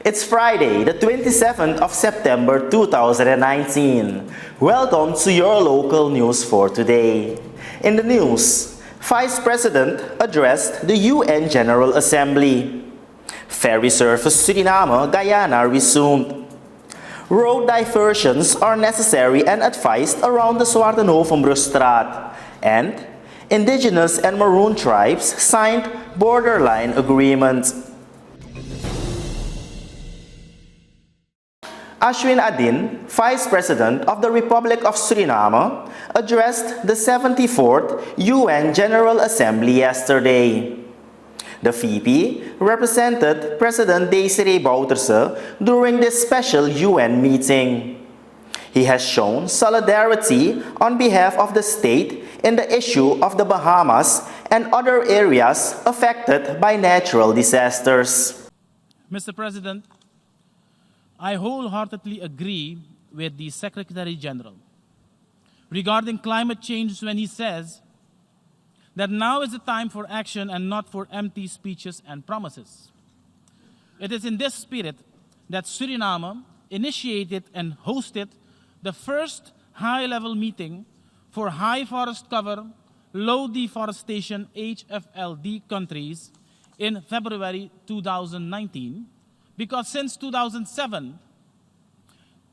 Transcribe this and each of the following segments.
It's Friday, the 27th of September 2019. Welcome to your local news for today. In the news, Vice President addressed the UN General Assembly. Ferry service Suriname, Guyana resumed. Road diversions are necessary and advised around the Zwartenhovenbrugstraat. And indigenous and Maroon tribes signed borderline agreement. Ashwin Adin, Vice President of the Republic of Suriname, addressed the 74th UN General Assembly yesterday. The VP represented President Desiree Bouterse during this special UN meeting. He has shown solidarity on behalf of the state in the issue of the Bahamas and other areas affected by natural disasters. Mr. President, I wholeheartedly agree with the Secretary General regarding climate change when he says that now is the time for action and not for empty speeches and promises. It is in this spirit that Suriname initiated and hosted the first high-level meeting for high forest cover, low deforestation HFLD countries in February 2019, because since 2007,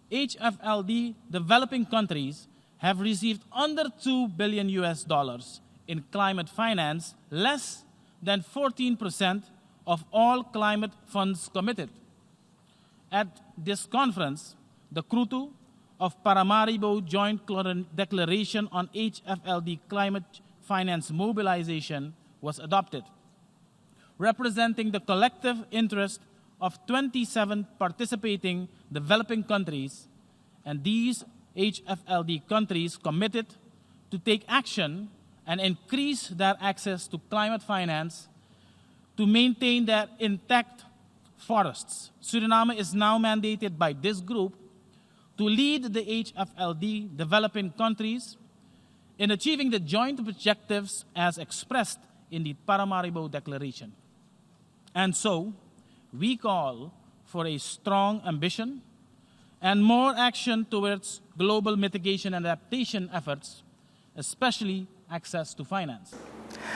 HFLD developing countries have received under $2 billion in climate finance, less than 14% of all climate funds committed. At this conference, the Krutu of Paramaribo Joint Declaration on HFLD Climate Finance Mobilization was adopted, representing the collective interest of 27 participating developing countries, and these HFLD countries committed to take action and increase their access to climate finance to maintain their intact forests. Suriname is now mandated by this group to lead the HFLD developing countries in achieving the joint objectives as expressed in the Paramaribo Declaration. And so, we call for a strong ambition and more action towards global mitigation and adaptation efforts, especially access to finance.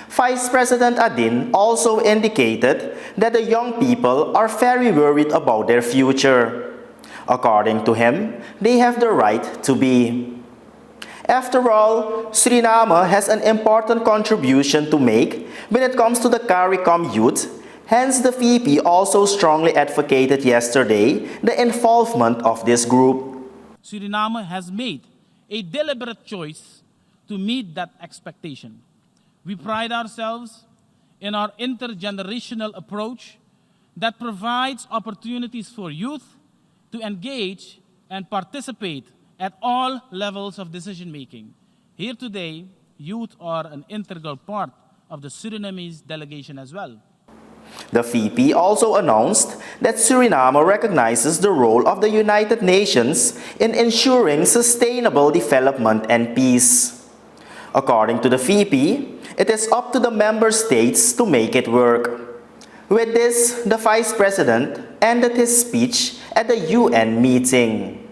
Vice President Adin also indicated that the young people are very worried about their future. According to him, they have the right to be. After all, Suriname has an important contribution to make when it comes to the CARICOM youth. Hence, the VP also strongly advocated yesterday the involvement of this group. Suriname has made a deliberate choice to meet that expectation. We pride ourselves in our intergenerational approach that provides opportunities for youth to engage and participate at all levels of decision making. Here today, youth are an integral part of the Surinamese delegation as well. The VP also announced that Suriname recognizes the role of the United Nations in ensuring sustainable development and peace. According to the VP, it is up to the member states to make it work. With this, the Vice President ended his speech at the UN meeting.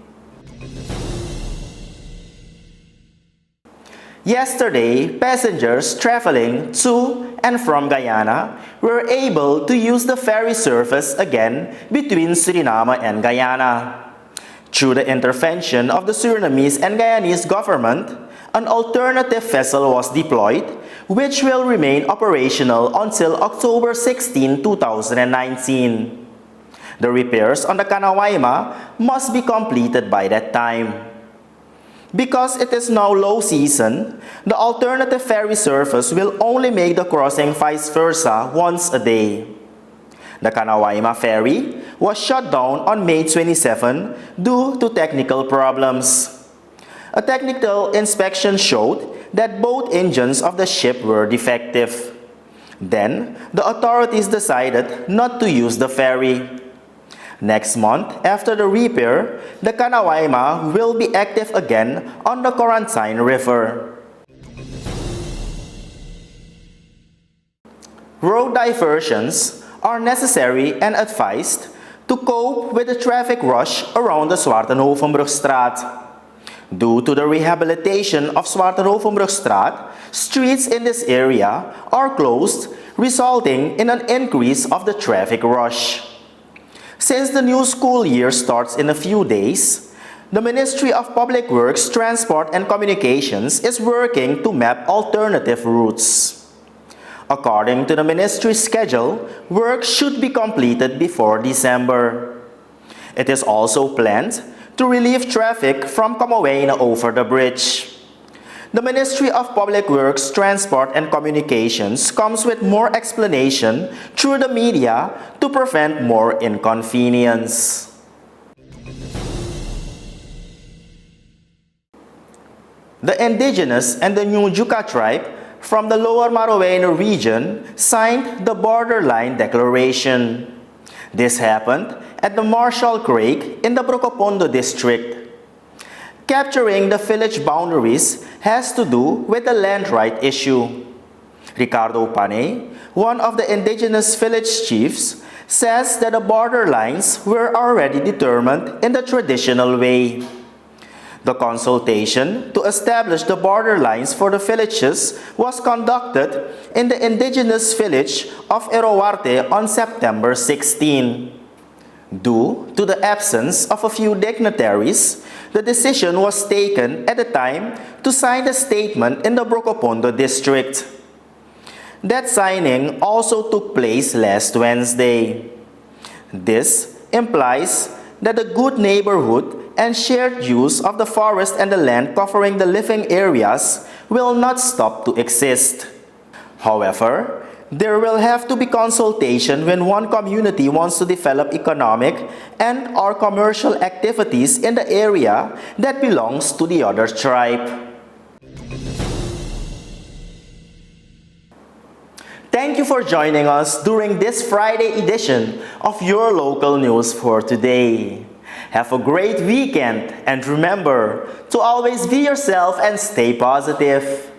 Yesterday, passengers traveling to and from Guyana were able to use the ferry service again between Suriname and Guyana. Through the intervention of the Surinamese and Guyanese government, an alternative vessel was deployed, which will remain operational until October 16, 2019. The repairs on the Kanawaima must be completed by that time. Because it is now low season, the alternative ferry service will only make the crossing vice versa once a day. The Kanawaima ferry was shut down on May 27 due to technical problems. A technical inspection showed that both engines of the ship were defective. Then, the authorities decided not to use the ferry. Next month, after the repair, the Kanawaima will be active again on the Quarantine River. Road diversions are necessary and advised to cope with the traffic rush around the Zwartenhovenbrugstraat. Due to the rehabilitation of Zwartenhovenbrugstraat, streets in this area are closed, resulting in an increase of the traffic rush. Since the new school year starts in a few days, the Ministry of Public Works, Transport and Communications is working to map alternative routes. According to the ministry's schedule, work should be completed before December. It is also planned to relieve traffic from Kamowaina over the bridge. The Ministry of Public Works, Transport and Communications comes with more explanation through the media to prevent more inconvenience. The indigenous and the New Juka tribe from the Lower Maroweina region signed the Borderline Declaration. This happened at the Marshall Creek in the Brokopondo district. Capturing the village boundaries has to do with the land right issue. Ricardo Pane, one of the indigenous village chiefs, says that the border lines were already determined in the traditional way. The consultation to establish the border lines for the villages was conducted in the indigenous village of Erowarte on September 16. Due to the absence of a few dignitaries, the decision was taken at the time to sign the statement in the Brokopondo district. That signing also took place last Wednesday. This implies that the good neighborhood and shared use of the forest and the land covering the living areas will not stop to exist. However, there will have to be consultation when one community wants to develop economic and/or commercial activities in the area that belongs to the other tribe. Thank you for joining us during this Friday edition of Your Local News for today. Have a great weekend and remember to always be yourself and stay positive.